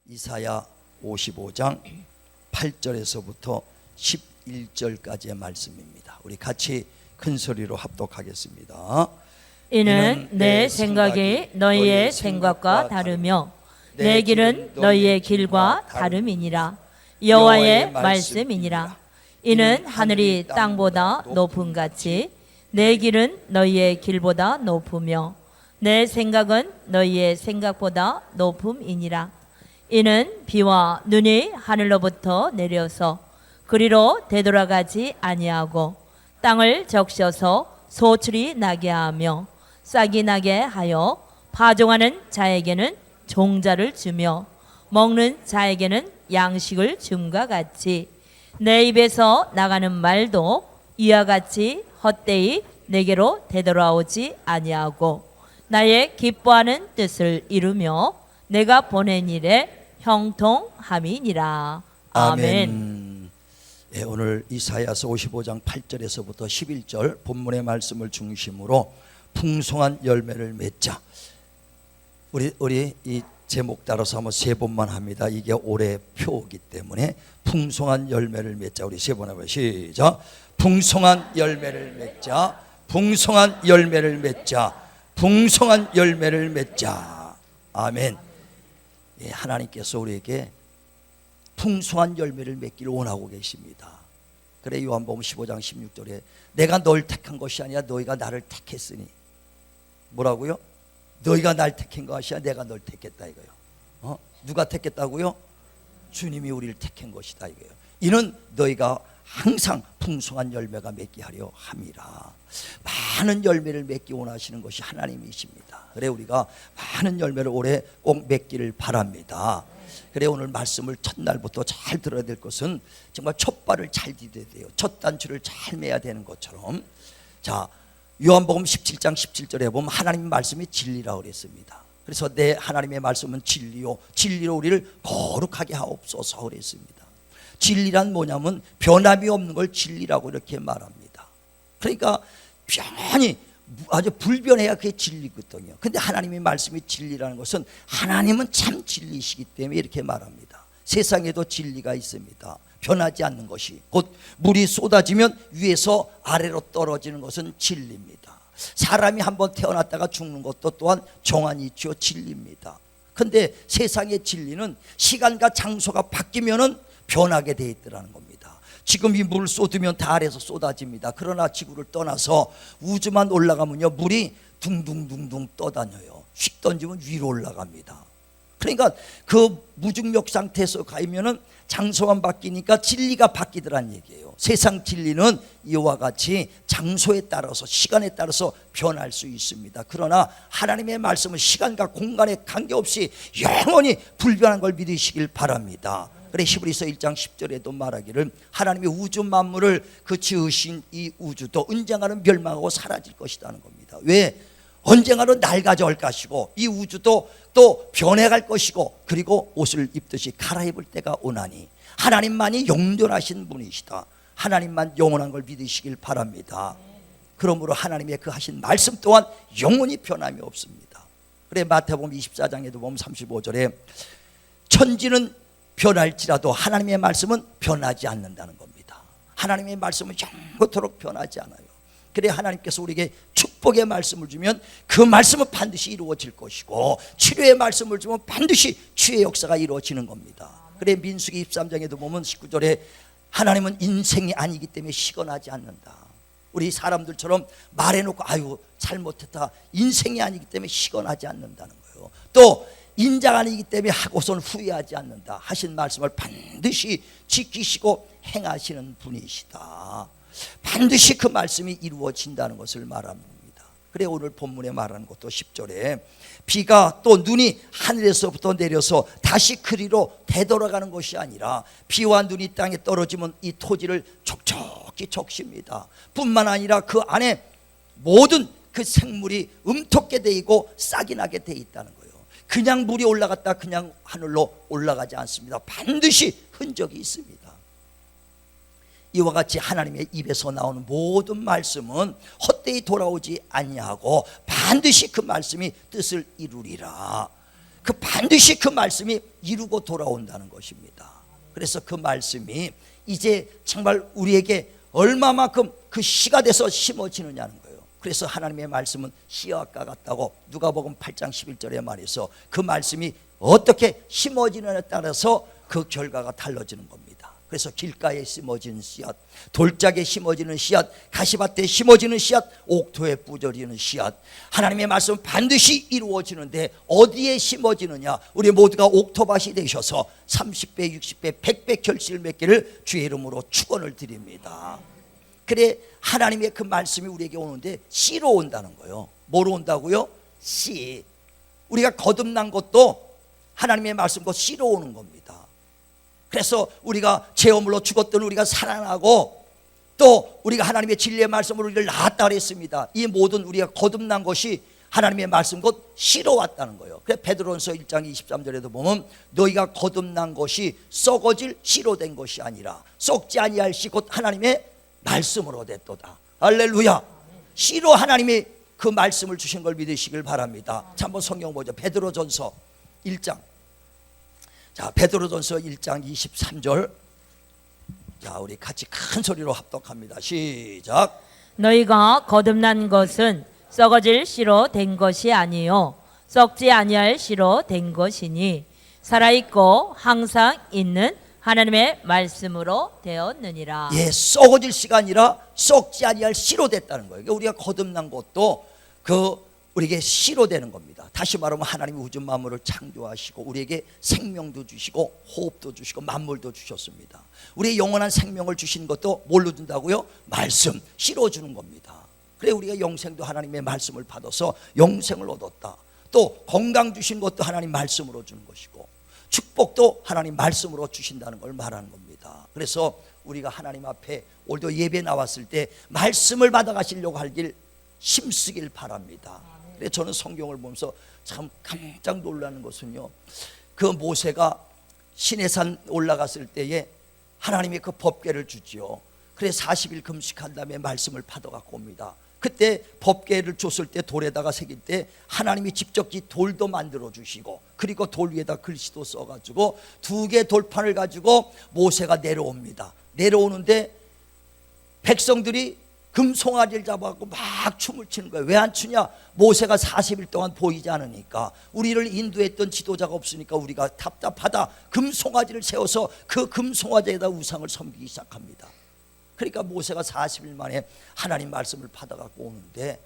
이사야 55장 8절에서부터 11절까지의 말씀입니다. 우리 같이 큰 소리로 합독하겠습니다. 이는 내 생각이 너희의 생각과 다르며 내 길은 너희의 길과 다름이니라. 여호와의 말씀이니라. 이는 하늘이 땅보다 높음같이 내 길은 너희의 길보다 높으며 내 생각은 너희의 생각보다 높음이니라. 이는 비와 눈이 하늘로부터 내려서 그리로 되돌아가지 아니하고 땅을 적셔서 소출이 나게 하며 싹이 나게 하여 파종하는 자에게는 종자를 주며 먹는 자에게는 양식을 줌과 같이 내 입에서 나가는 말도 이와 같이 헛되이 내게로 되돌아오지 아니하고 나의 기뻐하는 뜻을 이루며 내가 보낸 일에 형통함이니라. 아멘. 예, 오늘 이사야서 55장 8절에서부터 11절 본문의 말씀을 중심으로 풍성한 열매를 맺자. 우리 이 제목 따라서 한번 세 번만 합니다. 이게 올해 표이기 때문에 풍성한 열매를 맺자. 우리 세 번 해봐요. 시작. 풍성한 열매를 맺자. 풍성한 열매를 맺자. 풍성한 열매를 맺자. 아멘. 예, 하나님께서 우리에게 풍성한 열매를 맺기를 원하고 계십니다. 그래 요한복음 15장 16절에 내가 널 택한 것이 아니라 너희가 나를 택했으니, 뭐라고요? 너희가 날 택한 것이 아니라 내가 널 택했다 이거예요. 누가 택했다고요? 주님이 우리를 택한 것이다 이거예요. 이는 너희가 항상 풍성한 열매가 맺게 하려 함이라. 많은 열매를 맺기 원하시는 것이 하나님이십니다. 그래 우리가 많은 열매를 올해 꼭 맺기를 바랍니다. 그래 오늘 말씀을 첫날부터 잘 들어야 될 것은 정말 첫 발을 잘 디뎌야 돼요. 첫 단추를 잘 매야 되는 것처럼. 자, 요한복음 17장 17절에 보면 하나님 말씀이 진리라고 그랬습니다. 그래서 내 하나님의 말씀은 진리요 진리로 우리를 거룩하게 하옵소서 그랬습니다. 진리란 뭐냐면 변함이 없는 걸 진리라고 이렇게 말합니다. 그러니까 변히 아주 불변해야 그게 진리거든요. 근데 하나님의 말씀이 진리라는 것은 하나님은 참 진리시기 때문에 이렇게 말합니다. 세상에도 진리가 있습니다. 변하지 않는 것이, 곧 물이 쏟아지면 위에서 아래로 떨어지는 것은 진리입니다. 사람이 한번 태어났다가 죽는 것도 또한 정한이 있죠. 진리입니다. 근데 세상의 진리는 시간과 장소가 바뀌면은 변하게 돼 있더라는 겁니다. 지금 이 물을 쏟으면 다 아래에서 쏟아집니다. 그러나 지구를 떠나서 우주만 올라가면요 물이 둥둥둥둥 떠다녀요. 휙 던지면 위로 올라갑니다. 그러니까 그 무중력 상태에서 가면은 장소만 바뀌니까 진리가 바뀌더란 얘기예요. 세상 진리는 이와 같이 장소에 따라서 시간에 따라서 변할 수 있습니다. 그러나 하나님의 말씀은 시간과 공간에 관계없이 영원히 불변한 걸 믿으시길 바랍니다. 그래 히브리서 1장 10절에도 말하기를 하나님의 우주 만물을 그 지으신 이 우주도 언젠가는 멸망하고 사라질 것이라는 겁니다. 왜? 언젠가는 낡아질 것이고 이 우주도 또 변해갈 것이고 그리고 옷을 입듯이 갈아입을 때가 오나니 하나님만이 영존하신 분이시다. 하나님만 영원한 걸 믿으시길 바랍니다. 그러므로 하나님의 그 하신 말씀 또한 영원히 변함이 없습니다. 그래 마태복음 24장에도 보면 35절에 천지는 변할지라도 하나님의 말씀은 변하지 않는다는 겁니다. 하나님의 말씀은 영원토록 변하지 않아요. 그래 하나님께서 우리에게 축복의 말씀을 주면 그 말씀은 반드시 이루어질 것이고 치료의 말씀을 주면 반드시 치유의 역사가 이루어지는 겁니다. 그래 민수기 23장에도 보면 19절에 하나님은 인생이 아니기 때문에 시건하지 않는다. 우리 사람들처럼 말해놓고 아유 잘못했다 인생이 아니기 때문에 시건하지 않는다는 거예요. 또 인자가 아니기 때문에 하고선 후회하지 않는다 하신 말씀을 반드시 지키시고 행하시는 분이시다. 반드시 그 말씀이 이루어진다는 것을 말합니다. 그래 오늘 본문에 말하는 것도 10절에 비가 또 눈이 하늘에서부터 내려서 다시 그리로 되돌아가는 것이 아니라 비와 눈이 땅에 떨어지면 이 토지를 촉촉히 적십니다. 뿐만 아니라 그 안에 모든 그 생물이 음토게 돼 있고 싹이 나게 돼 있다는 거예요. 그냥 물이 올라갔다 그냥 하늘로 올라가지 않습니다. 반드시 흔적이 있습니다. 이와 같이 하나님의 입에서 나오는 모든 말씀은 헛되이 돌아오지 아니하고 반드시 그 말씀이 뜻을 이루리라. 그 반드시 그 말씀이 이루고 돌아온다는 것입니다. 그래서 그 말씀이 이제 정말 우리에게 얼마만큼 그 씨가 돼서 심어지느냐는 거예요. 그래서 하나님의 말씀은 씨와 같다고 누가복음 8장 11절에 말해서 그 말씀이 어떻게 심어지느냐에 따라서 그 결과가 달라지는 겁니다. 그래서 길가에 심어지는 씨앗, 돌짝에 심어지는 씨앗, 가시밭에 심어지는 씨앗, 옥토에 뿌려지는 씨앗, 하나님의 말씀은 반드시 이루어지는데 어디에 심어지느냐? 우리 모두가 옥토밭이 되셔서 30배, 60배, 100배 결실을 맺기를 주의 이름으로 축원을 드립니다. 그래 하나님의 그 말씀이 우리에게 오는데 씨로 온다는 거예요. 뭐로 온다고요? 씨. 우리가 거듭난 것도 하나님의 말씀과 씨로 오는 겁니다. 그래서 우리가 죄어물로 죽었던 우리가 살아나고 또 우리가 하나님의 진리의 말씀으로 우리를 낳았다 그랬습니다. 이 모든 우리가 거듭난 것이 하나님의 말씀 곧 씨로 왔다는 거예요. 그래서 베드로전서 1장 23절에도 보면 너희가 거듭난 것이 썩어질 씨로 된 것이 아니라 썩지 아니할 씨 곧 하나님의 말씀으로 됐도다. 할렐루야. 씨로 하나님이 그 말씀을 주신 걸 믿으시길 바랍니다. 자, 한번 성경 보죠. 베드로전서 1장. 자, 베드로전서 1장 23절. 자, 우리 같이 큰 소리로 합독합니다. 시작. 너희가 거듭난 것은 썩어질 씨로 된 것이 아니요 썩지 아니할 씨로 된 것이니 살아있고 항상 있는 하나님의 말씀으로 되었느니라. 예, 썩어질 씨가 아니라 썩지 아니할 씨로 됐다는 거예요. 우리가 거듭난 것도 그 우리에게 씨로 되는 겁니다. 다시 말하면 하나님이 우주 만물을 창조하시고 우리에게 생명도 주시고 호흡도 주시고 만물도 주셨습니다. 우리의 영원한 생명을 주신 것도 뭘로 준다고요? 말씀, 씨로 주는 겁니다. 그래 우리가 영생도 하나님의 말씀을 받아서 영생을 얻었다. 또 건강 주신 것도 하나님 말씀으로 주는 것이고 축복도 하나님 말씀으로 주신다는 걸 말하는 겁니다. 그래서 우리가 하나님 앞에 오늘도 예배 나왔을 때 말씀을 받아가시려고 할 길 힘쓰길 바랍니다. 그래서 저는 성경을 보면서 참 깜짝 놀라는 것은요, 그 모세가 시내산 올라갔을 때에 하나님이 그 법궤를 주지요. 그래 40일 금식한 다음에 말씀을 받아갖고 옵니다. 그때 법궤를 줬을 때 돌에다가 새길 때 하나님이 직접 이 돌도 만들어 주시고 그리고 돌 위에다 글씨도 써가지고 2개 돌판을 가지고 모세가 내려옵니다. 내려오는데 백성들이 금송아지를 잡아갖고 막 춤을 추는 거예요. 왜 안 추냐? 모세가 40일 동안 보이지 않으니까, 우리를 인도했던 지도자가 없으니까 우리가 답답하다. 금송아지를 세워서 그 금송아지에다 우상을 섬기기 시작합니다. 그러니까 모세가 40일 만에 하나님 말씀을 받아갖고 오는데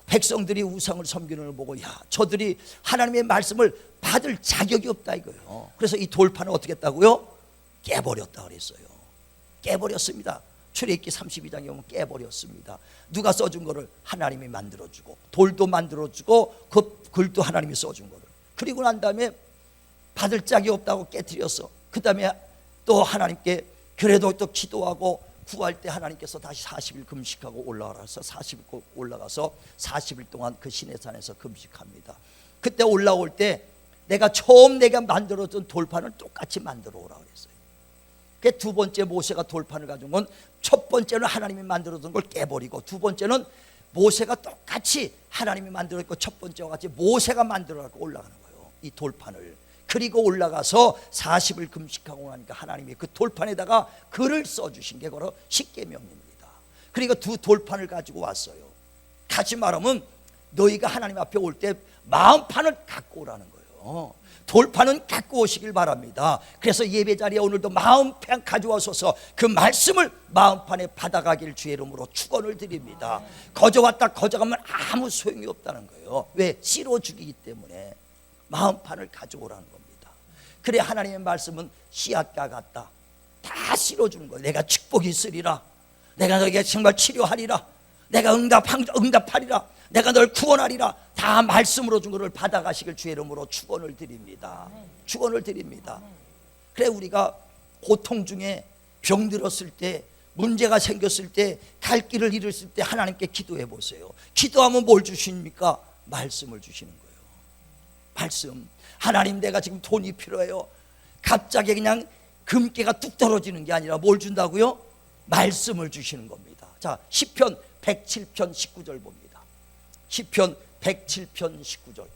백성들이 우상을 섬기는 걸 보고 야, 저들이 하나님의 말씀을 받을 자격이 없다 이거예요. 그래서 이 돌판을 어떻게 했다고요? 깨버렸다 그랬어요. 깨버렸습니다. 출애굽기 32장에 보면 깨버렸습니다. 누가 써준 거를? 하나님이 만들어주고 돌도 만들어주고 그 글도 하나님이 써준 거를. 그리고 난 다음에 받을 짝이 없다고 깨뜨렸어. 그 다음에 또 하나님께 그래도 또 기도하고 구할 때 하나님께서 다시 40일 금식하고 올라가서 40일 올라가서 40일 동안 그 시내산에서 금식합니다. 그때 올라올 때 내가 처음 내가 만들어준 돌판을 똑같이 만들어 오라 그랬어요. 그 두 번째 모세가 돌판을 가져온 건 첫 번째는 하나님이 만들어둔 걸 깨버리고 두 번째는 모세가 똑같이 하나님이 만들었고 첫 번째와 같이 모세가 만들어갖고 올라가는 거예요. 이 돌판을. 그리고 올라가서 40일 금식하고 나니까 하나님이 그 돌판에다가 글을 써주신 게 바로 십계명입니다. 그리고 두 돌판을 가지고 왔어요. 같이 말하면 너희가 하나님 앞에 올 때 마음판을 갖고 오라는 거예요. 돌판은 갖고 오시길 바랍니다. 그래서 예배 자리에 오늘도 마음판 가져와서서 그 말씀을 마음판에 받아가길 주의 이름으로 축원을 드립니다. 거저왔다 거저가면 아무 소용이 없다는 거예요. 왜? 씨로 죽이기 때문에 마음판을 가져오라는 겁니다. 그래 하나님의 말씀은 씨앗과 같다. 다 씨로 주는 거예요. 내가 축복이 있으리라. 내가 너에게 정말 치료하리라. 내가 응답하리라. 내가 널 구원하리라. 다 말씀으로 준 것을 받아가시길 주의 이름으로 축원을 드립니다. 축원을 드립니다. 그래 우리가 고통 중에 병들었을 때 문제가 생겼을 때 갈 길을 잃었을 때 하나님께 기도해 보세요. 기도하면 뭘 주십니까? 말씀을 주시는 거예요. 말씀. 하나님 내가 지금 돈이 필요해요. 갑자기 그냥 금괴가 뚝 떨어지는 게 아니라 뭘 준다고요? 말씀을 주시는 겁니다. 자, 시편 107편 19절 봅니다. 시편 107편 19절.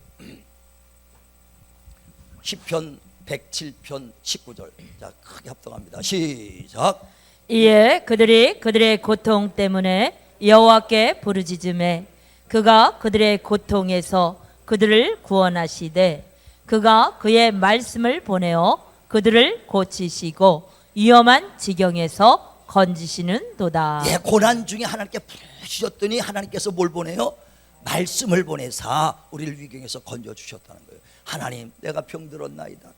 시편 107편 19절. 자, 크게 합동합니다. 시작. 이에 그들의 고통 때문에 여호와께 부르짖음에 그가 그들의 고통에서 그들을 구원하시되 그가 그의 말씀을 보내어 그들을 고치시고 위험한 지경에서 건지시는도다. 예, 고난 중에 하나님께 부르셨더니 하나님께서 뭘 보내요? 말씀을 보내사 우리를 위경에서 건져주셨다는 거예요. 하나님, 내가 병들었나이다.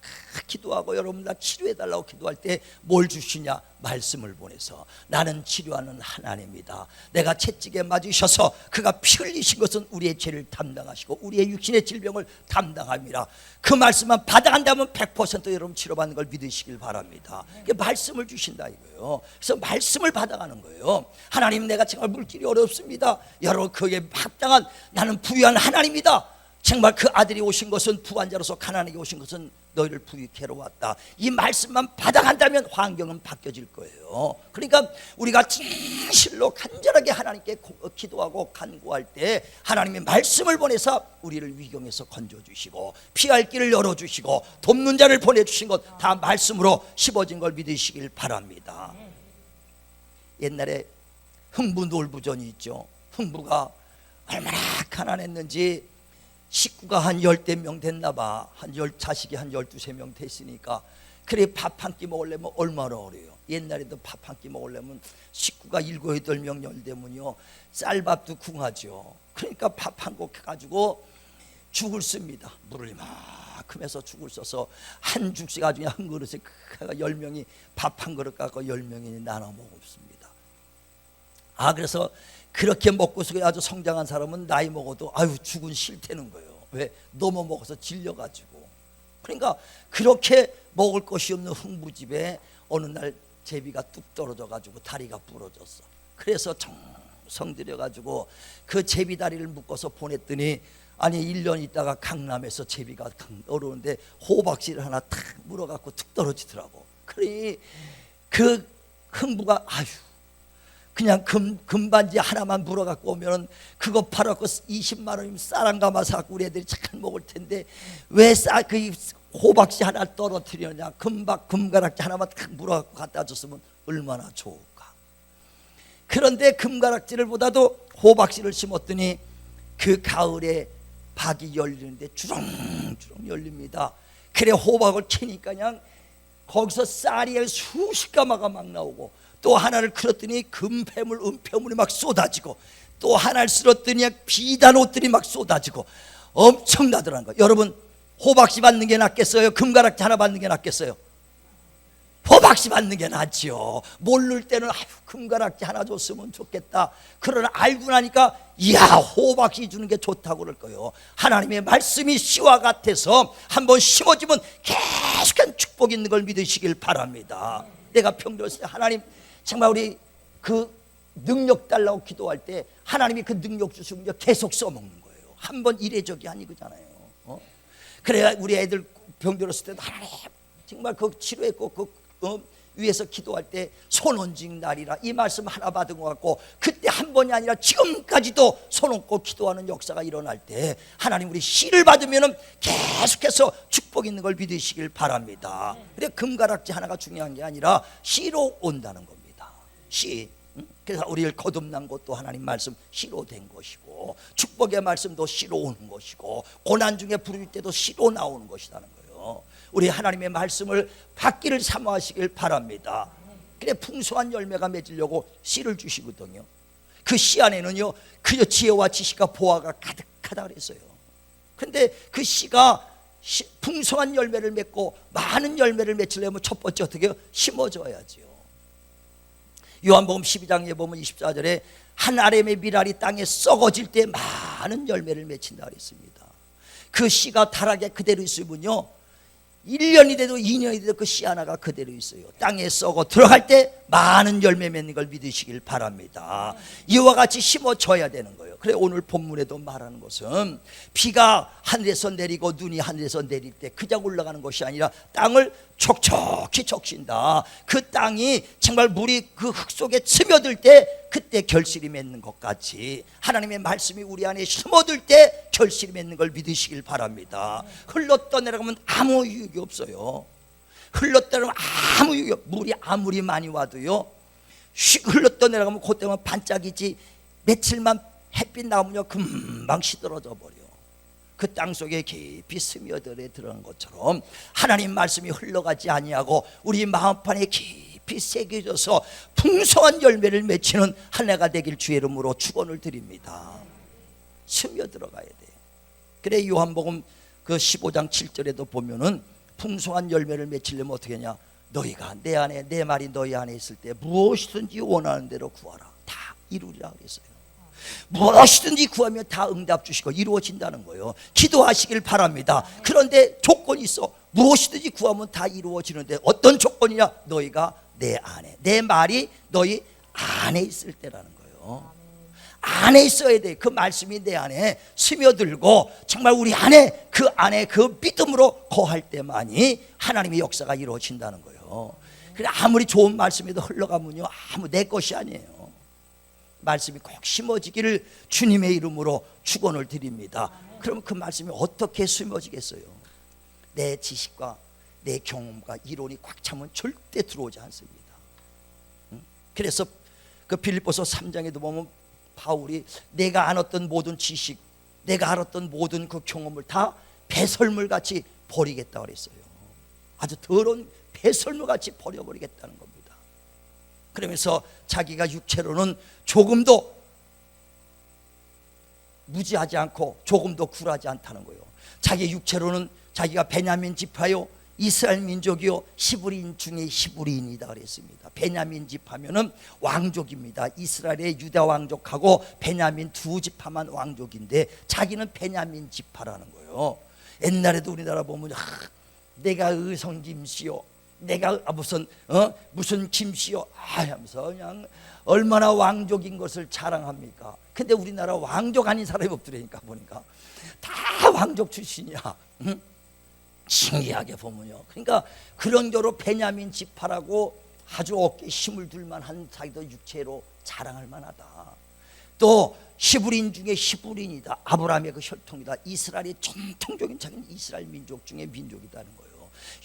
기도하고 여러분 나 치료해달라고 기도할 때 뭘 주시냐? 말씀을 보내서 나는 치료하는 하나님이다. 내가 채찍에 맞으셔서 그가 피 흘리신 것은 우리의 죄를 담당하시고 우리의 육신의 질병을 담당합니다. 그 말씀만 받아간다면 100% 여러분 치료받는 걸 믿으시길 바랍니다. 말씀을 주신다 이거예요. 그래서 말씀을 받아가는 거예요. 하나님, 내가 정말 물질이 어렵습니다. 여러분, 그에 합당한 나는 부유한 하나님이다. 정말 그 아들이 오신 것은 부한자로서 가난하게 오신 것은 너희를 부유케 하러 왔다. 이 말씀만 받아간다면 환경은 바뀌어질 거예요. 그러니까 우리가 진실로 간절하게 하나님께 기도하고 간구할 때 하나님의 말씀을 보내서 우리를 위경에서 건져주시고 피할 길을 열어주시고 돕는 자를 보내주신 것 다 말씀으로 씹어진 걸 믿으시길 바랍니다. 옛날에 흥부 놀부전이 있죠. 흥부가 얼마나 가난했는지 식구가 한 10대 명 됐나 봐. 자식이 한 12명 됐으니까 그래 밥 한 끼 먹으려면 얼마나 어려요. 옛날에도 밥 한 끼 먹으려면 식구가 7, 8명 10대면요 쌀밥도 궁하죠. 그러니까 밥 한 곡 해가지고 죽을 씁니다. 물을 이만큼 해서 죽을 써서 한 죽씩 아주 한 그릇에 10명이 밥 한 그릇 갖고 10명이 나눠 먹습니다. 그래서 그렇게 먹고서 아주 성장한 사람은 나이 먹어도 아유 죽은 싫다는 거예요. 왜? 너무 먹어서 질려가지고. 그러니까 그렇게 먹을 것이 없는 흥부집에 어느 날 제비가 뚝 떨어져가지고 다리가 부러졌어. 그래서 정성 들여가지고 그 제비 다리를 묶어서 보냈더니 아니 1년 있다가 강남에서 제비가 어려운데 호박씨를 하나 탁 물어갖고 툭 떨어지더라고. 그러니 그 흥부가 아유 그냥 금반지 하나만 물어갖고 오면 그거 팔아갖고 20만 원이면 쌀 한 가마 사갖고 우리 애들이 잘 먹을 텐데 왜 그 호박씨 하나 떨어뜨리느냐. 금가락지 하나만 탁 물어갖고 갖다 줬으면 얼마나 좋을까. 그런데 금가락지를 보다도 호박씨를 심었더니 그 가을에 박이 열리는데 주렁주렁 열립니다. 그래 호박을 캐니까 그냥 거기서 쌀이 수십 가마가 막 나오고 또 하나를 끌었더니 금폐물 은폐물이 막 쏟아지고 또 하나를 쓸었더니 비단 옷들이 막 쏟아지고 엄청나더라는 거예요. 여러분, 호박씨 받는 게 낫겠어요? 금가락지 하나 받는 게 낫겠어요? 호박씨 받는 게 낫지요. 모를 때는 아유 금가락지 하나 줬으면 좋겠다. 그러나 알고 나니까 이야 호박씨 주는 게 좋다고 그럴 거예요. 하나님의 말씀이 씨와 같아서 한번 심어지면 계속한 축복이 있는 걸 믿으시길 바랍니다. 내가 병들었을 때 하나님 정말 우리 그 능력 달라고 기도할 때 하나님이 그 능력 주시면 계속 써먹는 거예요. 한번 이례적이 아니잖아요. 그래야 우리 애들 병들었을 때도 하나님 정말 그 치료했고 위에서 기도할 때 손 얹은 날이라 이 말씀 하나 받은 것 같고 그때 한 번이 아니라 지금까지도 손 얹고 기도하는 역사가 일어날 때 하나님 우리 씨를 받으면 계속해서 축복 있는 걸 믿으시길 바랍니다. 그래 금가락지 하나가 중요한 게 아니라 씨로 온다는 겁니다. 씨. 그래서 우리를 거듭난 것도 하나님 말씀 씨로 된 것이고 축복의 말씀도 씨로 오는 것이고 고난 중에 부르실 때도 씨로 나오는 것이라는 거예요. 우리 하나님의 말씀을 받기를 사모하시길 바랍니다. 그래 풍성한 열매가 맺으려고 씨를 주시거든요. 그 씨 안에는요 그저 지혜와 지식과 보화가 가득하다 그랬어요. 근데 그 씨가 풍성한 열매를 맺고 많은 열매를 맺으려면 첫 번째 어떻게 해요? 심어줘야지요. 요한복음 12장에 보면 24절에 한 아름의 밀알이 땅에 썩어질 때 많은 열매를 맺힌다 그랬습니다. 그 씨가 타락에 그대로 있으면요 1년이 돼도 2년이 돼도 그 씨 하나가 그대로 있어요. 땅에 썩어 들어갈 때 많은 열매 맺는 걸 믿으시길 바랍니다. 이와 같이 심어줘야 되는 거예요. 그래 오늘 본문에도 말하는 것은 비가 하늘에서 내리고 눈이 하늘에서 내릴 때 그냥 올라가는 것이 아니라 땅을 촉촉히 적신다. 그 땅이 정말 물이 그 흙 속에 스며들 때 그때 결실이 맺는 것 같이 하나님의 말씀이 우리 안에 스며들 때 결실이 맺는 걸 믿으시길 바랍니다. 흘러떠내려가면 아무 유익이 없어요. 흘러떠내려가면 아무 유익이 없어요. 물이 아무리 많이 와도요, 흘러떠내려가면 그때만 반짝이지 며칠만 햇빛 나오면요 금방 시들어져 버려. 그 땅 속에 깊이 스며들어 들어간 것처럼 하나님 말씀이 흘러가지 아니하고 우리 마음판에 깊이 새겨져서 풍성한 열매를 맺히는 한 해가 되길 주의 이름으로 축원을 드립니다. 스며들어가야 돼. 그래 요한복음 그 15장 7절에도 보면은 풍성한 열매를 맺히려면 어떻게 하냐, 너희가 내 안에, 내 말이 너희 안에 있을 때 무엇이든지 원하는 대로 구하라, 다 이루리라 그랬어요. 무엇이든지 구하면 다 응답 주시고 이루어진다는 거예요. 기도하시길 바랍니다. 그런데 조건이 있어. 무엇이든지 구하면 다 이루어지는데 어떤 조건이냐, 너희가 내 안에, 내 말이 너희 안에 있을 때라는 거예요. 안에 있어야 돼. 그 말씀이 내 안에 스며들고 정말 우리 안에 그 믿음으로 거할 때만이 하나님의 역사가 이루어진다는 거예요. 그래 아무리 좋은 말씀에도 흘러가면요 아무 내 것이 아니에요. 말씀이 꼭 심어지기를 주님의 이름으로 축원을 드립니다. 그러면 그 말씀이 어떻게 심어지겠어요? 내 지식과 내 경험과 이론이 꽉 차면 절대 들어오지 않습니다. 그래서 그 빌립보서 3장에도 보면 바울이 내가 알았던 모든 지식, 내가 알았던 모든 그 경험을 다 배설물같이 버리겠다 그랬어요. 아주 더러운 배설물같이 버려버리겠다는 겁니다. 그러면서 자기가 육체로는 조금도 무지하지 않고 조금도 굴하지 않다는 거예요. 자기 육체로는 자기가 베냐민 지파요, 이스라엘 민족이요, 히브리인 중에 히브리인이다 그랬습니다. 베냐민 지파면은 왕족입니다. 이스라엘의 유다 왕족하고 베냐민 두 지파만 왕족인데 자기는 베냐민 지파라는 거예요. 옛날에도 우리나라 보면 내가 의성 김씨요, 내가 무슨 김씨요 하면서 그냥 얼마나 왕족인 것을 자랑합니까? 근데 우리나라 왕족 아닌 사람이 없더라니까. 보니까 다 왕족 출신이야. 응? 신기하게 보면요. 그러니까 그런 겨로 베냐민 지파라고 아주 어깨에 힘을 둘만한 자기도 육체로 자랑할 만하다. 또 히브리인 중에 히브리인이다. 아브라함의 그 혈통이다. 이스라엘의 전통적인 자기는 이스라엘 민족 중에 민족이다는 거예요.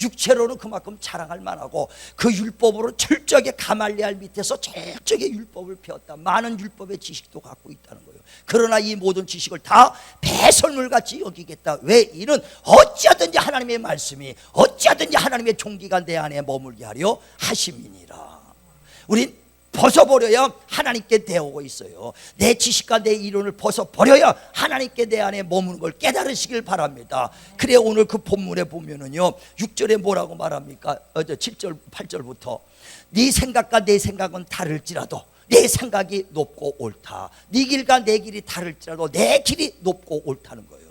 육체로는 그만큼 자랑할 만하고 그 율법으로 철저하게 가말리알 밑에서 철저하게 율법을 배웠다. 많은 율법의 지식도 갖고 있다는 거예요. 그러나 이 모든 지식을 다 배설물같이 여기겠다. 왜? 이는 어찌하든지 하나님의 말씀이, 어찌하든지 하나님의 종기가 내 안에 머물게 하려 하심이니라. 우린 벗어버려야 하나님께 대오고 있어요. 내 지식과 내 이론을 벗어버려야 하나님께 내 안에 머무는 걸 깨달으시길 바랍니다. 그래 오늘 그 본문에 보면은요 6절에 뭐라고 말합니까? 7절 8절부터 네 생각과 내 생각은 다를지라도 내 생각이 높고 옳다. 네 길과 내 길이 다를지라도 내 길이 높고 옳다는 거예요.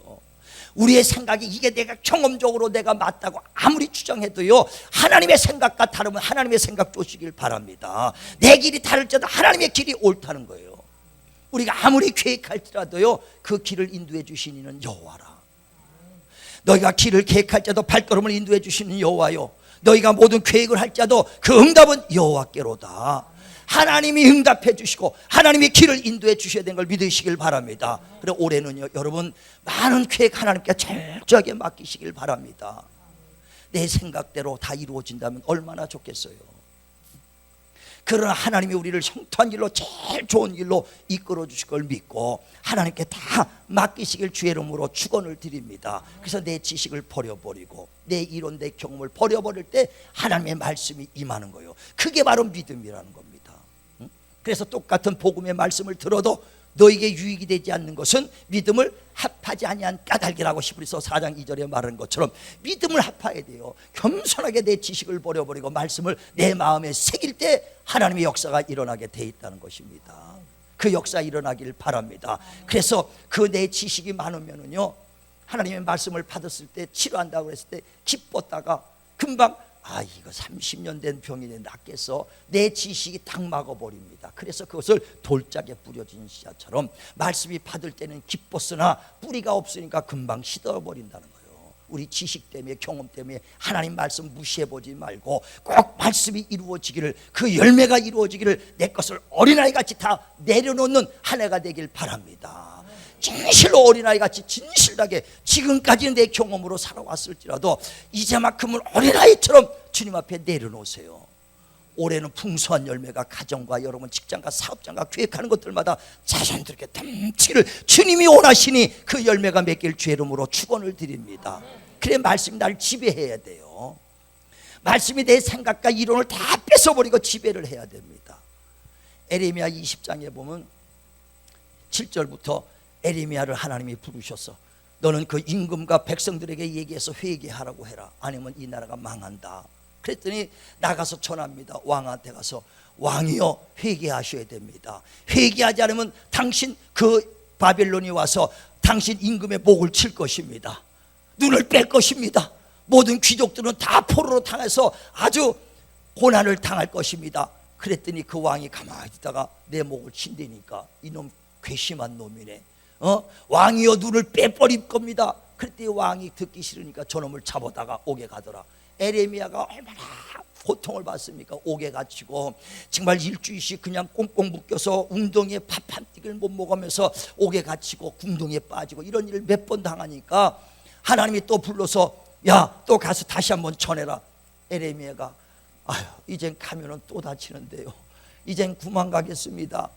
우리의 생각이 이게 내가 경험적으로 내가 맞다고 아무리 주장해도요 하나님의 생각과 다르면 하나님의 생각 쫓으길 바랍니다. 내 길이 다를지라도 하나님의 길이 옳다는 거예요. 우리가 아무리 계획할지라도요 그 길을 인도해 주시는 여호와라. 너희가 길을 계획할지라도 발걸음을 인도해 주시는 여호와요, 너희가 모든 계획을 할지라도 그 응답은 여호와께로다. 하나님이 응답해 주시고 하나님의 길을 인도해 주셔야 되는 걸 믿으시길 바랍니다. 그래 올해는요 여러분 많은 계획 하나님께 철저하게 맡기시길 바랍니다. 내 생각대로 다 이루어진다면 얼마나 좋겠어요. 그러나 하나님이 우리를 형통한 길로, 제일 좋은 길로 이끌어 주실 걸 믿고 하나님께 다 맡기시길 주의 이름으로 축원을 드립니다. 그래서 내 지식을 버려버리고 내 이론, 내 경험을 버려버릴 때 하나님의 말씀이 임하는 거예요. 그게 바로 믿음이라는 겁니다. 그래서 똑같은 복음의 말씀을 들어도 너에게 유익이 되지 않는 것은 믿음을 합하지 아니한 까닭이라고 히브리서 4장 2절에 말하는 것처럼 믿음을 합해야 돼요. 겸손하게 내 지식을 버려버리고 말씀을 내 마음에 새길 때 하나님의 역사가 일어나게 돼 있다는 것입니다. 그 역사 일어나길 바랍니다. 그래서 그 내 지식이 많으면은요 하나님의 말씀을 받았을 때 치료한다고 했을 때 기뻤다가 금방 아, 이거 30년 된 병인데 낫겠어? 내 지식이 딱 막아버립니다. 그래서 그것을 돌짝에 뿌려진 씨앗처럼 말씀이 받을 때는 기뻤으나 뿌리가 없으니까 금방 시들어버린다는 거예요. 우리 지식 때문에, 경험 때문에 하나님 말씀 무시해보지 말고 꼭 말씀이 이루어지기를, 그 열매가 이루어지기를 내 것을 어린아이같이 다 내려놓는 한 해가 되길 바랍니다. 진실로 어린아이같이 진실하게 지금까지는 내 경험으로 살아왔을지라도 이제만큼은 어린아이처럼 주님 앞에 내려놓으세요. 올해는 풍성한 열매가 가정과 여러분 직장과 사업장과 계획하는 것들마다 자손들에게 넘치기를 주님이 원하시니 그 열매가 맺길 주의 이름으로 축원을 드립니다. 그래 말씀이 나를 지배해야 돼요. 말씀이 내 생각과 이론을 다 뺏어버리고 지배를 해야 됩니다. 에레미야 20장에 보면 7절부터 에레미야를 하나님이 부르셔서 너는 그 임금과 백성들에게 얘기해서 회개하라고 해라. 아니면 이 나라가 망한다. 그랬더니 나가서 전합니다. 왕한테 가서 왕이여 회개하셔야 됩니다. 회개하지 않으면 당신 그 바벨론이 와서 당신 임금의 목을 칠 것입니다. 눈을 뺄 것입니다. 모든 귀족들은 다 포로로 당해서 아주 고난을 당할 것입니다. 그랬더니 그 왕이 가만히 있다가 내 목을 친다니까 이놈 괘씸한 놈이네. 왕이여 눈을 빼버릴 겁니다. 그랬더니 왕이 듣기 싫으니까 저놈을 잡아다가 옥에 가더라. 에레미야가 얼마나 고통을 받습니까? 옥에 갇히고 정말 일주일씩 그냥 꽁꽁 묶여서 웅덩이에 밥 한 띠를 못 먹으면서 옥에 갇히고 궁둥이에 빠지고 이런 일을 몇 번 당하니까 하나님이 또 불러서 야, 또 가서 다시 한번 전해라. 에레미야가 아휴, 이젠 가면은 또 다치는데요. 이젠 그만 가겠습니다.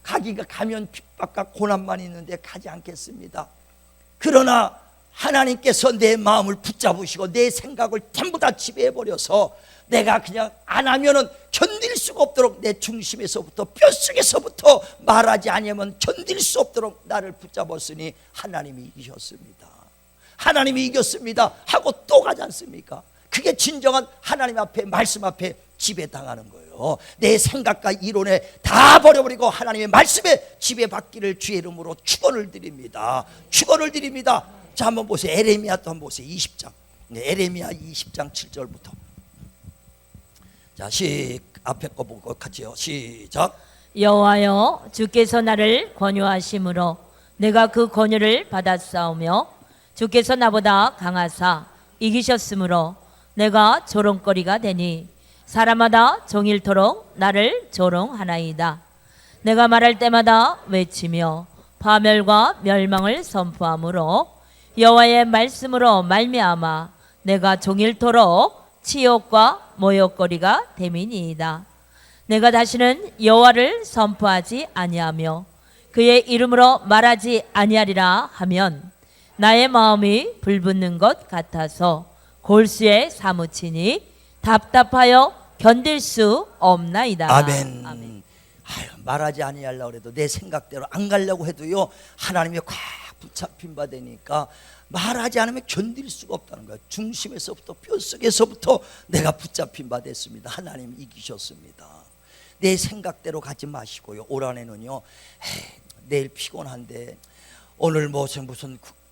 가기가 가면 핍박과 고난만 있는데 가지 않겠습니다. 그러나 하나님께서 내 마음을 붙잡으시고 내 생각을 전부 다 지배해버려서 내가 그냥 안 하면은 견딜 수가 없도록 내 중심에서부터 뼛속에서부터 말하지 않으면 견딜 수 없도록 나를 붙잡았으니 하나님이 이기셨습니다. 하나님이 이겼습니다 하고 또 가지 않습니까? 그게 진정한 하나님 앞에 말씀 앞에 지배당하는 거예요. 내 생각과 이론에 다 버려버리고 하나님의 말씀에 지배받기를 주의 이름으로 축원을 드립니다. 축원을 드립니다. 자, 한번 보세요. 에레미야 또 한번 보세요. 20장. 에레미야 20장 7절부터. 자, 앞에 거 보고 같이요. 시작. 여호와여 주께서 나를 권유하심으로 내가 그 권유를 받았사오며 주께서 나보다 강하사 이기셨으므로 내가 조롱거리가 되니 사람마다 종일토록 나를 조롱하나이다. 내가 말할 때마다 외치며 파멸과 멸망을 선포하므로 여호와의 말씀으로 말미암아 내가 종일토록 치욕과 모욕거리가 됨이니이다. 내가 다시는 여호와를 선포하지 아니하며 그의 이름으로 말하지 아니하리라 하면 나의 마음이 불붙는 것 같아서 골수에 사무치니 답답하여 견딜 수 없나이다. 아멘. 아멘. 아유, 말하지 아니하려고 해도 내 생각대로 안 가려고 해도요 하나님이 꽉 붙잡힌 바 되니까 말하지 않으면 견딜 수가 없다는 거예요. 중심에서부터 뼛속에서부터 내가 붙잡힌 바 됐습니다. 하나님 이기셨습니다. 내 생각대로 가지 마시고요. 올 한해는요 내일 피곤한데 오늘 무슨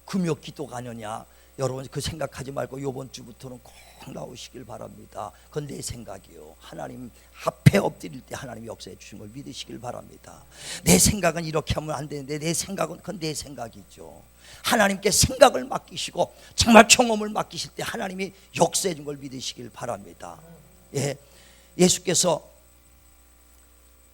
금요 기도 가느냐, 여러분 그 생각하지 말고 이번 주부터는 꼭 나오시길 바랍니다. 그건 내 생각이요. 하나님 앞에 엎드릴 때 하나님 역사해 주신 걸 믿으시길 바랍니다. 내 생각은 이렇게 하면 안 되는데 내 생각은 그건 내 생각이죠. 하나님께 생각을 맡기시고 정말 경험을 맡기실 때 하나님이 역사해 준 걸 믿으시길 바랍니다. 예수께서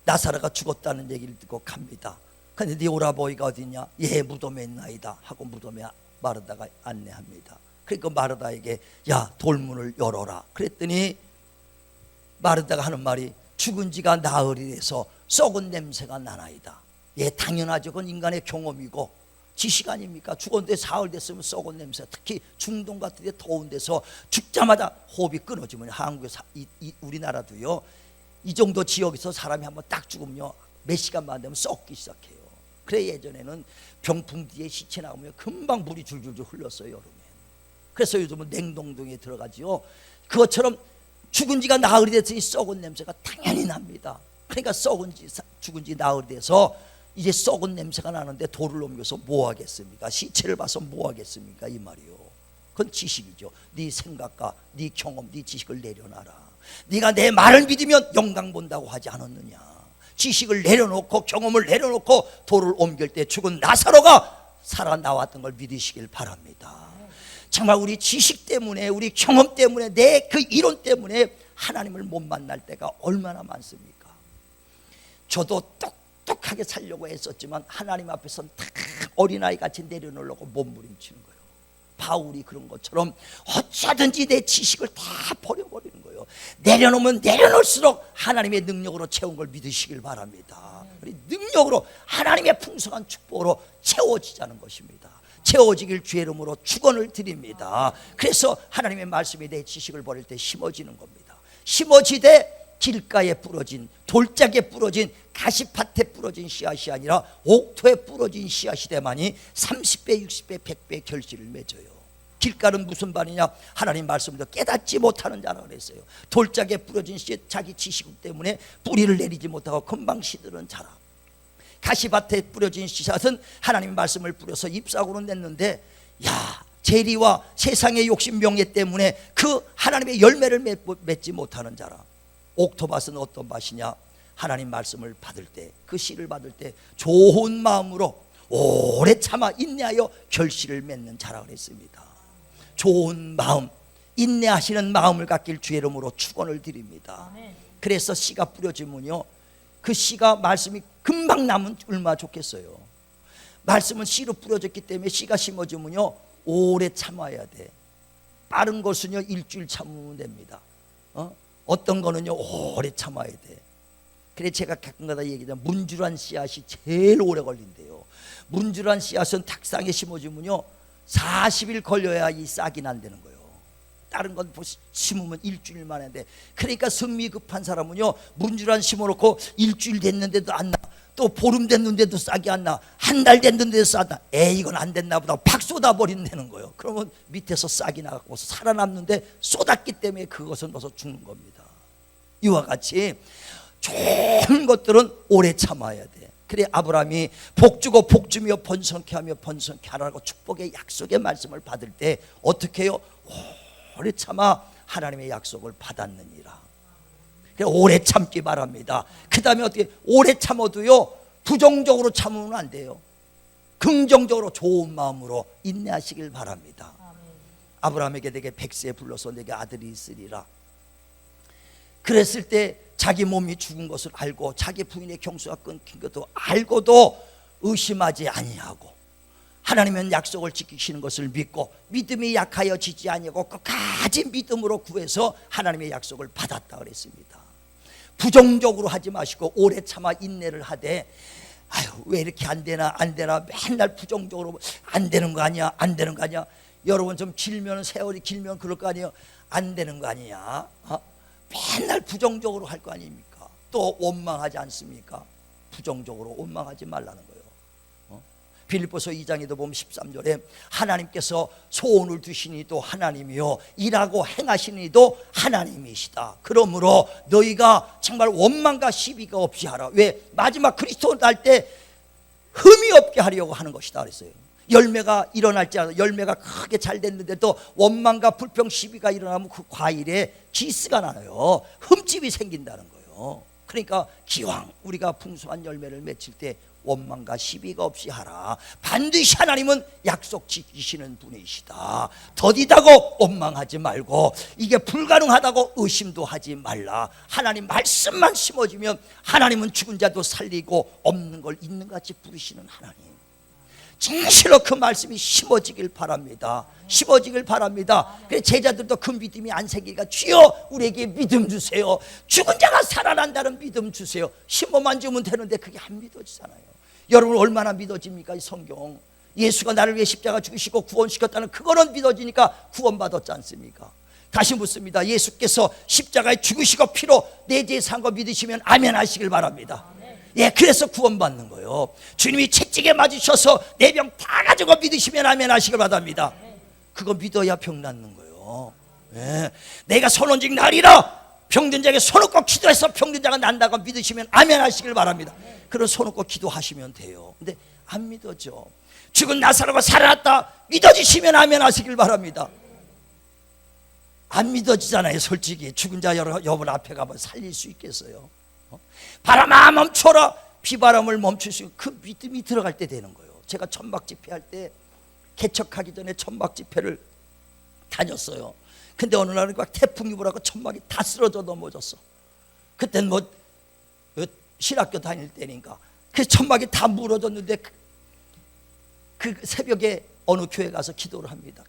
나사로가 죽었다는 얘기를 듣고 갑니다. 근데 네 오라버니가 어디냐? 무덤에 있나이다 하고 무덤에 마르다가 안내합니다. 그러니까 마르다에게 야 돌문을 열어라 그랬더니 마르다가 하는 말이 죽은 지가 나흘이라서 썩은 냄새가 나나이다. 당연하죠. 그건 인간의 경험이고 지식 아닙니까? 죽었는데 사흘 됐으면 썩은 냄새, 특히 중동 같은 데 더운 데서 죽자마자 호흡이 끊어지면 한국에서 우리나라도요 이 정도 지역에서 사람이 한번 딱 죽으면요 몇 시간만 되면 썩기 시작해요. 그래 예전에는 병풍 뒤에 시체 나오면 금방 물이 줄줄줄 흘렀어요 여름에. 그래서 요즘은 냉동동에 들어가지요. 그것처럼 죽은 지가 나흘이 됐으니 썩은 냄새가 당연히 납니다. 그러니까 죽은 지 나흘이 돼서 이제 썩은 냄새가 나는데 돌을 옮겨서 뭐 하겠습니까? 시체를 봐서 뭐 하겠습니까? 이 말이요. 그건 지식이죠. 네 생각과 네 경험, 네 지식을 내려놔라. 네가 내 말을 믿으면 영광 본다고 하지 않았느냐. 지식을 내려놓고 경험을 내려놓고 돌을 옮길 때 죽은 나사로가 살아나왔던 걸 믿으시길 바랍니다. 정말 우리 지식 때문에, 우리 경험 때문에, 내 그 이론 때문에 하나님을 못 만날 때가 얼마나 많습니까? 저도 똑똑하게 살려고 했었지만 하나님 앞에서는 다 어린아이 같이 내려놓으려고 몸부림치는 거예요. 바울이 그런 것처럼 어찌하든지 내 지식을 다 버려버리는 거예요. 내려놓으면 내려놓을수록 하나님의 능력으로 채운 걸 믿으시길 바랍니다. 우리 능력으로 하나님의 풍성한 축복으로 채워지자는 것입니다. 채워지길 주의 이름으로 축원을 드립니다. 그래서 하나님의 말씀이 내 지식을 버릴 때 심어지는 겁니다. 심어지되 길가에 부러진, 돌짝에 부러진, 가시밭에 부러진 씨앗이 아니라 옥토에 부러진 씨앗이 되만이 30배, 60배, 100배 결실을 맺어요. 길가는 무슨 말이냐? 하나님 말씀을 깨닫지 못하는 자라 그랬어요. 돌짝에 부러진 씨앗, 자기 지식 때문에 뿌리를 내리지 못하고 금방 시드는 자라. 가시밭에 뿌려진 씨앗은 하나님 말씀을 뿌려서 잎사귀로 냈는데, 야, 재리와 세상의 욕심 명예 때문에 그 하나님의 열매를 맺지 못하는 자라. 옥토밭은 어떤 밭이냐? 하나님 말씀을 받을 때, 그 씨를 받을 때 좋은 마음으로 오래 참아 인내하여 결실을 맺는 자라 그랬습니다. 좋은 마음, 인내하시는 마음을 갖길 주의 이름으로 축원을 드립니다. 그래서 씨가 뿌려지면요, 그 씨가 말씀이 금방 나면 얼마나 좋겠어요. 말씀은 씨로 뿌려졌기 때문에 씨가 심어지면요 오래 참아야 돼. 빠른 것은요 일주일 참으면 됩니다. 어떤 거는요 오래 참아야 돼. 그래 제가 가끔가다 얘기하면 문주란 씨앗이 제일 오래 걸린대요. 문주란 씨앗은 탁상에 심어지면요 40일 걸려야 이 싹이 난다는 거예요. 다른 건 심으면 일주일 만에 돼. 그러니까 성미 급한 사람은요 문주란 심어놓고 일주일 됐는데도 안 나, 또 보름 됐는데도 싹이 안 나, 한 달 됐는데도 싹 나. 이건 안 됐나 보다 팍 쏟아버린다는 거예요. 그러면 밑에서 싹이 나가고 살아남는데 쏟았기 때문에 그것은 넣어서 죽는 겁니다. 이와 같이 좋은 것들은 오래 참아야 돼. 그래 아브라함이 복주고 복주며 번성케 하며 번성케 하라고 축복의 약속의 말씀을 받을 때 어떻게 해요? 오래 참아 하나님의 약속을 받았느니라. 그래 오래 참기 바랍니다. 그 다음에 어떻게 오래 참아도요 부정적으로 참으면 안 돼요. 긍정적으로 좋은 마음으로 인내하시길 바랍니다. 아브라함에게 내게 100세에 불러서 내게 아들이 있으리라. 그랬을 때 자기 몸이 죽은 것을 알고 자기 부인의 경수가 끊긴 것도 알고도 의심하지 아니하고 하나님은 약속을 지키시는 것을 믿고 믿음이 약하여 지지 아니하고 끝까지 믿음으로 구해서 하나님의 약속을 받았다 그랬습니다. 부정적으로 하지 마시고 오래 참아 인내를 하되 아유 왜 이렇게 안 되나 맨날 부정적으로 안 되는 거 아니야 안 되는 거 아니야. 여러분 좀 길면 세월이 길면 그럴 거 아니에요. 안 되는 거 아니야. 맨날 부정적으로 할 거 아닙니까? 또 원망하지 않습니까? 부정적으로 원망하지 말라는 거예요. 빌립보서 2장에도 보면 13절에 하나님께서 소원을 두시니도 하나님이요 일하고 행하시니도 하나님이시다. 그러므로 너희가 정말 원망과 시비가 없이 하라. 왜? 마지막 그리스도 날 때 흠이 없게 하려고 하는 것이다 그랬어요. 열매가 일어날지 않아 열매가 크게 잘 됐는데도 원망과 불평 시비가 일어나면 그 과일에 기스가 나요. 흠집이 생긴다는 거예요. 그러니까 기왕 우리가 풍성한 열매를 맺힐 때 원망과 시비가 없이 하라. 반드시 하나님은 약속 지키시는 분이시다. 더디다고 원망하지 말고 이게 불가능하다고 의심도 하지 말라. 하나님 말씀만 심어지면 하나님은 죽은 자도 살리고 없는 걸 있는 것 같이 부르시는 하나님. 진실로 그 말씀이 심어지길 바랍니다. 심어지길 바랍니다. 그래서 제자들도 그 믿음이 안 생기니까 주여 우리에게 믿음 주세요. 죽은 자가 살아난다는 믿음 주세요. 심어만 주면 되는데 그게 안 믿어지잖아요. 여러분 얼마나 믿어집니까? 이 성경 예수가 나를 위해 십자가 죽으시고 구원시켰다는 그거는 믿어지니까 구원받았지 않습니까? 다시 묻습니다. 예수께서 십자가에 죽으시고 피로 내 죄 산 거 믿으시면 아멘 하시길 바랍니다. 예, 그래서 구원받는 거예요. 주님이 채찍에 맞으셔서 내 병 다 가지고 믿으시면 아멘 하시길 바랍니다. 그거 믿어야 병 낫는 거예요. 예, 내가 선원직 나리라 병든 자에게 손 얹고 기도해서 병든 자가 난다고 믿으시면 아멘 하시길 바랍니다. 그럼 손 얹고 기도하시면 돼요. 근데 안 믿어져. 죽은 나사로가 살아났다 믿어지시면 아멘 하시길 바랍니다. 안 믿어지잖아요. 솔직히 죽은 자 여러분 앞에 가면 살릴 수 있겠어요? 바람아 멈춰라. 비바람을 멈출 수 있는 그 믿음이 들어갈 때 되는 거예요. 제가 천막 집회할 때 개척하기 전에 천막 집회를 다녔어요. 근데 어느 날은 막 태풍이 불어서 천막이 다 쓰러져 넘어졌어. 그때는 뭐 신학교 다닐 때니까. 그래서 천막이 다 무너졌는데 그 새벽에 어느 교회 가서 기도를 합니다.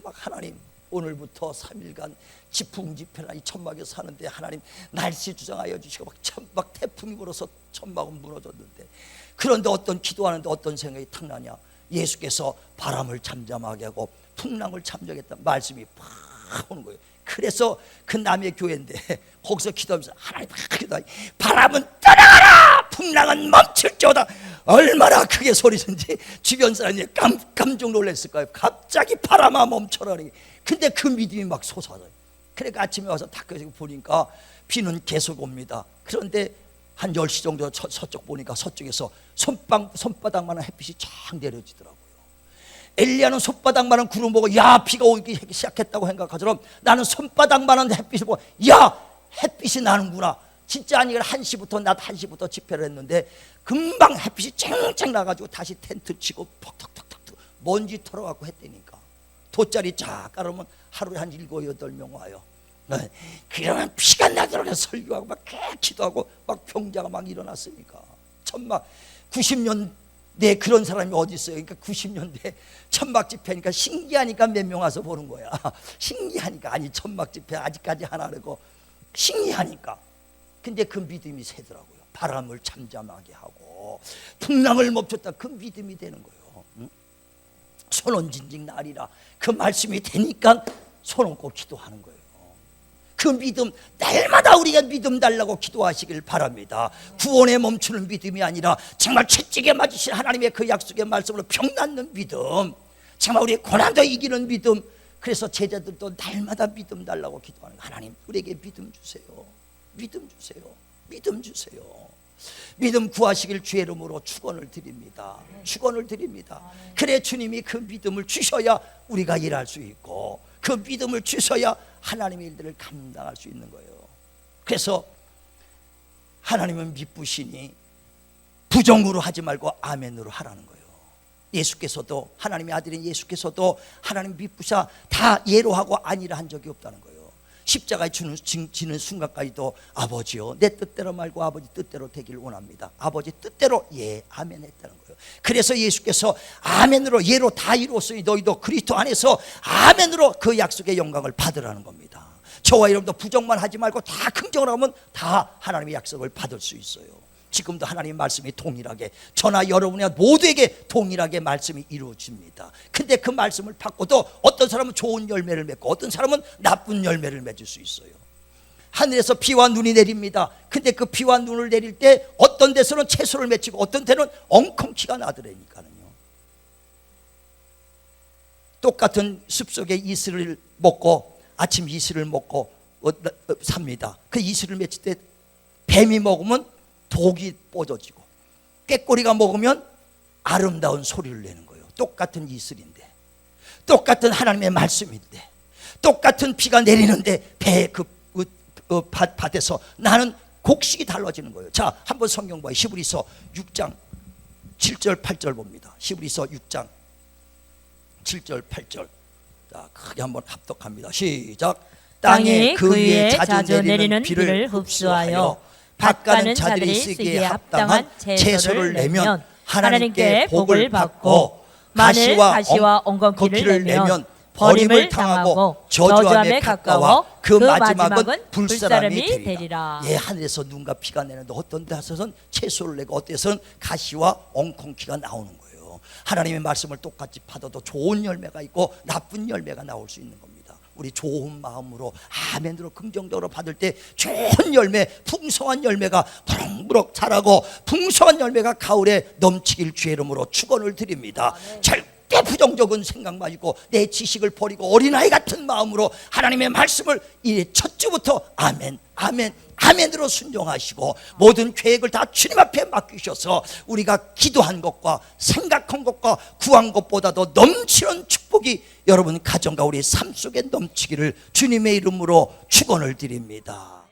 막 하나님, 오늘부터 3일간 지풍 집회나 이 천막에 사는데 하나님 날씨 주장하여 주시고 막 태풍이 불어서 천막은 무너졌는데, 그런데 어떤 기도하는데 어떤 생각이 탁 나냐. 예수께서 바람을 잠잠하게 하고 풍랑을 잠잠했다는 말씀이 팍 오는 거예요. 그래서 그 남의 교회인데 거기서 기도하면서 하나님 바람은 떠나가라, 풍랑은 멈출지어다. 얼마나 크게 소리쳤는지 주변 사람이 깜짝 놀랐을 거예요. 갑자기 바람아 멈춰라니. 근데 그 믿음이 막 솟아져요. 그러니까 아침에 와서 다 보니까 비는 계속 옵니다. 그런데 한 10시 정도 서쪽 보니까 서쪽에서 손바닥만한 햇빛이 쫙 내려지더라고요. 엘리야는 손바닥만한 구름 보고 야 비가 오기 시작했다고 생각하처럼 나는 손바닥만한 햇빛을 보고 야 햇빛이 나는구나. 진짜 아니라 1시부터 낮 1시부터 집회를 했는데 금방 햇빛이 쨍쨍 나가지고 다시 텐트 치고 퍽퍽퍽퍽 먼지 털어갖고 했다니까. 돗자리 쫙 깔으면 하루에 한 7, 8명 와요. 그러면 피가 나더라고요. 설교하고 막 기도하고 막 병자가 막 일어났으니까. 천막 90년대 그런 사람이 어디 있어요? 그러니까 90년대 천막 집회니까 신기하니까 몇 명 와서 보는 거야. 신기하니까. 아니 천막 집회 아직까지 하나라고 신기하니까. 근데 그 믿음이 새더라고요. 바람을 잠잠하게 하고 풍랑을 멈췄다. 그 믿음이 되는 거예요. 응? 손은 진직 나리라. 그 말씀이 되니까 손은 꼭 기도하는 거예요. 그 믿음, 날마다 우리가 믿음 달라고 기도하시길 바랍니다. 구원에 멈추는 믿음이 아니라 정말 채찍에 맞으신 하나님의 그 약속의 말씀으로 병낫는 믿음, 정말 우리의 고난도 이기는 믿음. 그래서 제자들도 날마다 믿음 달라고 기도하는 거예요. 하나님 우리에게 믿음 주세요. 믿음 주세요. 믿음 주세요. 믿음 구하시길 주의 이름으로 축원을 드립니다. 축원을 드립니다. 그래 주님이 그 믿음을 주셔야 우리가 일할 수 있고 그 믿음을 주셔야 하나님의 일들을 감당할 수 있는 거예요. 그래서 하나님은 미쁘시니 부정으로 하지 말고 아멘으로 하라는 거예요. 예수께서도, 하나님의 아들인 예수께서도 하나님 미쁘사 다 예로 하고 아니라 한 적이 없다는 거예요. 십자가에 지는 순간까지도 아버지요 내 뜻대로 말고 아버지 뜻대로 되길 원합니다. 아버지 뜻대로 예 아멘 했다는 거예요. 그래서 예수께서 아멘으로 예로 다 이루었으니 너희도 그리스도 안에서 아멘으로 그 약속의 영광을 받으라는 겁니다. 저와 여러분도 부정만 하지 말고 다 긍정을 하면 다 하나님의 약속을 받을 수 있어요. 지금도 하나님의 말씀이 동일하게 저나 여러분이나 모두에게 동일하게 말씀이 이루어집니다. 근데 그 말씀을 받고도 어떤 사람은 좋은 열매를 맺고 어떤 사람은 나쁜 열매를 맺을 수 있어요. 하늘에서 비와 눈이 내립니다. 근데 그 비와 눈을 내릴 때 어떤 데서는 채소를 맺히고 어떤 데는 엉겅퀴가 나더라니까요. 똑같은 숲속에 이슬을 먹고 아침 이슬을 먹고 삽니다. 그 이슬을 맺힐 때 뱀이 먹으면 독이 뻗어지고 꾀꼬리가 먹으면 아름다운 소리를 내는 거예요. 똑같은 이슬인데, 똑같은 하나님의 말씀인데, 똑같은 비가 내리는데 밭에서 나는 곡식이 달라지는 거예요. 자, 한번 성경 봐요. 히브리서 6장 7절 8절 봅니다. 히브리서 6장 7절 8절. 자, 크게 한번 합독합니다. 시작. 땅에 그 위에 자주 내리는 비를 흡수하여 밭 가는 자들이 쓰기에 합당한 채소를 내면 하나님께 복을 받고 가시와 엉겅퀴를 내면 버림을 당하고 저주함에 가까워 그 마지막은 불사람이 되리라. 예, 하늘에서 눈과 비가 내는데 어떤 데서는 채소를 내고 어떤 데서는 가시와 엉겅퀴가 나오는 거예요. 하나님의 말씀을 똑같이 받아도 좋은 열매가 있고 나쁜 열매가 나올 수 있는 겁니다. 우리 좋은 마음으로 아멘으로 긍정적으로 받을 때 좋은 열매, 풍성한 열매가 무럭무럭 자라고 풍성한 열매가 가을에 넘치길 주의 이름으로 축원을 드립니다. 절대 부정적인 생각 말고 내 지식을 버리고 어린아이 같은 마음으로 하나님의 말씀을 이 첫 주부터 아멘 아멘 아멘으로 순종하시고 모든 계획을 다 주님 앞에 맡기셔서 우리가 기도한 것과 생각한 것과 구한 것보다도 넘치는 축복이 여러분 가정과 우리 삶 속에 넘치기를 주님의 이름으로 축원을 드립니다.